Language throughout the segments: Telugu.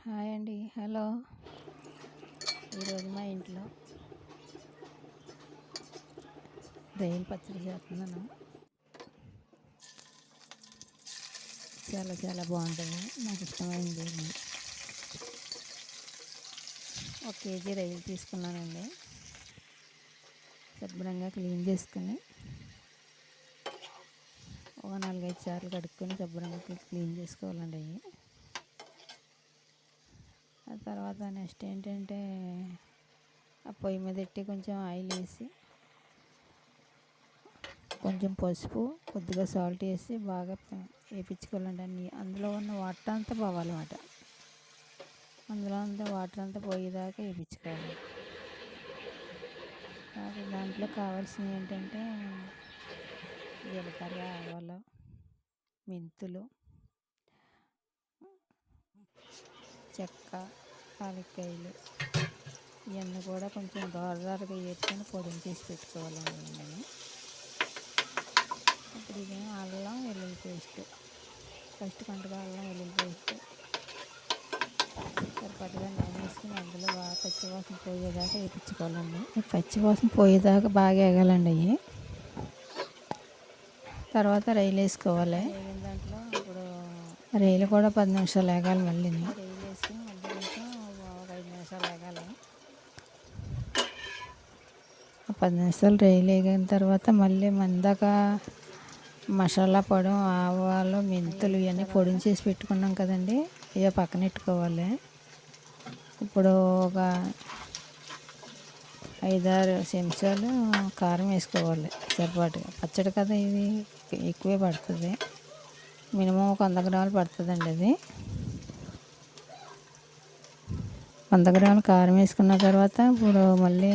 హాయ్ అండి. హలో. ఈరోజు మా ఇంట్లో రొయ్యల పచ్చడి చేస్తున్నాను. చాలా చాలా బాగుంటుంది. నాకు ఇష్టమైంది. 1 కేజీ రొయ్యలు తీసుకున్నానండి. శుభ్రంగా క్లీన్ చేసుకుని ఒక 4-5 సార్లు కడుక్కొని శుభ్రంగా క్లీన్ చేసుకోవాలండి. అవి ఆ తర్వాత నెక్స్ట్ ఏంటంటే ఆ పొయ్యి మీద పెట్టి కొంచెం ఆయిల్ వేసి కొంచెం పసుపు కొద్దిగా సాల్ట్ వేసి బాగా వేయించుకోవాలండి. అన్ని అందులో ఉన్న వాటర్ అంతా పోవాలన్నమాట. అందులో అంతా వాటర్ అంతా పోయేదాకా వేయించుకోవాలి. దాంట్లో కావాల్సినవి ఏంటంటే జీలకర్ర, ఆవాలు, మెంతులు, చెక్క, పాలక్కాయలు ఇవన్నీ కూడా కొంచెం దోరగా వేసుకొని పొడిని చేసి పెట్టుకోవాలండి. నేను ఇప్పుడు ఇది అల్లం వెల్లుల్లి పేస్ట్, ఫస్ట్ కొంటగా అల్లం వెల్లుల్లి పేస్ట్ సరిపడగా నూనె వేసుకుని అందులో బాగా పచ్చివాసన పోయేదాకా వేయించుకోవాలండి. పచ్చివాసన పోయేదాకా బాగా వేగాలండి. అవి తర్వాత రొయ్యలు వేసుకోవాలి. దాంట్లో ఇప్పుడు రొయ్యలు కూడా 10 నిమిషాలు వేగాలి. మళ్ళీ రొయ్యలు వేసుకుని మళ్ళీ కొంచెం ఒక 5 నిమిషాలు వేగాలి. 10 నిమిషాలు రొయ్యలు వేగిన తర్వాత మళ్ళీ మందాక మసాలా పొడి, ఆవాలు, మెంతులు ఇవన్నీ పొడిని చేసి పెట్టుకున్నాం కదండి. ఇక పక్కన పెట్టుకోవాలి. ఇప్పుడు ఒక 5-6 చెంచాలు కారం వేసుకోవాలి సరిపాటుగా. పచ్చడి కదా, ఇది ఎక్కువే పడుతుంది. మినిమం ఒక 100 గ్రాములు పడుతుందండి. అది 100 గ్రాములు కారం వేసుకున్న తర్వాత ఇప్పుడు మళ్ళీ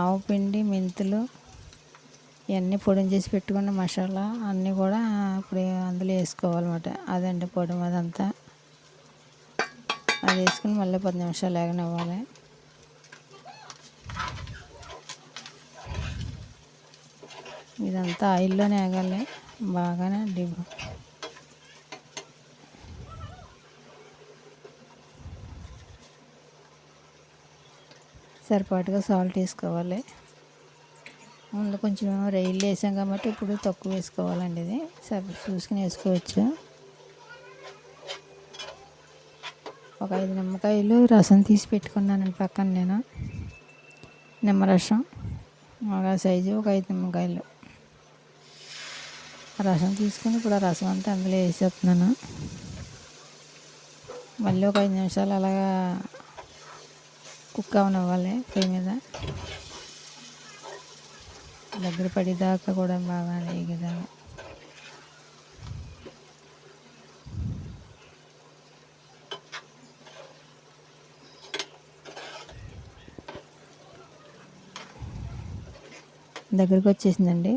ఆవు పిండి, మెంతులు ఇవన్నీ పొడిని చేసి పెట్టుకున్న మసాలా అన్నీ కూడా ఇప్పుడు అందులో వేసుకోవాలన్నమాట. అదండి పొడి అదంతా. అది వేసుకుని మళ్ళీ 10 నిమిషాలు వేగనివ్వాలి. ఇదంతా ఆయిల్లోనే వేగాలి బాగానే. సరిపాటుగా సాల్ట్ వేసుకోవాలి. ముందు కొంచెం రొయ్యలు వేసాం కాబట్టి ఇప్పుడు తక్కువ వేసుకోవాలండి. ఇది చూసుకుని వేసుకోవచ్చు. ఒక 5 నిమ్మకాయలు రసం తీసి పెట్టుకున్నానండి పక్కన. నేను నిమ్మరసం ఒక సైజు ఒక 5 నిమ్మకాయలు రసం తీసుకుని ఇప్పుడు ఆ రసం అంతా అందులో వేసేస్తున్నాను. మళ్ళీ ఒక 5 నిమిషాలు అలాగా కుక్ అవనివ్వాలి పొయ్యి మీద. దగ్గర పడేదాకా కూడా బాగా వేగేదాకా. దగ్గరికి వచ్చేసిందండి.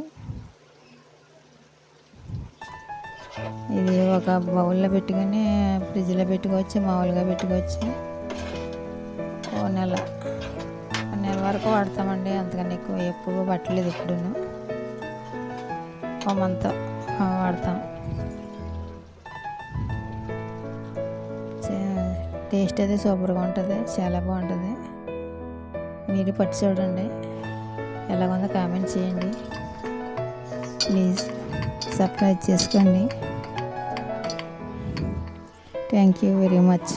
ఇది ఒక బౌల్లో పెట్టుకొని ఫ్రిడ్జ్లో పెట్టుకోవచ్చు, మామూలుగా పెట్టుకోవచ్చు. ఓ నెల వరకు వాడతామండి. అంతకన్నా ఎక్కువ పట్టలేదు. ఎప్పుడును ఓ మంత్ వాడతాం. టేస్ట్ అయితే సూపర్గా ఉంటుంది. చాలా బాగుంటుంది. మీరు పట్టి చూడండి. ఎలాగుందో కామెంట్ చేయండి. ప్లీజ్ సబ్స్క్రైబ్ చేసుకోండి. Thank you very much.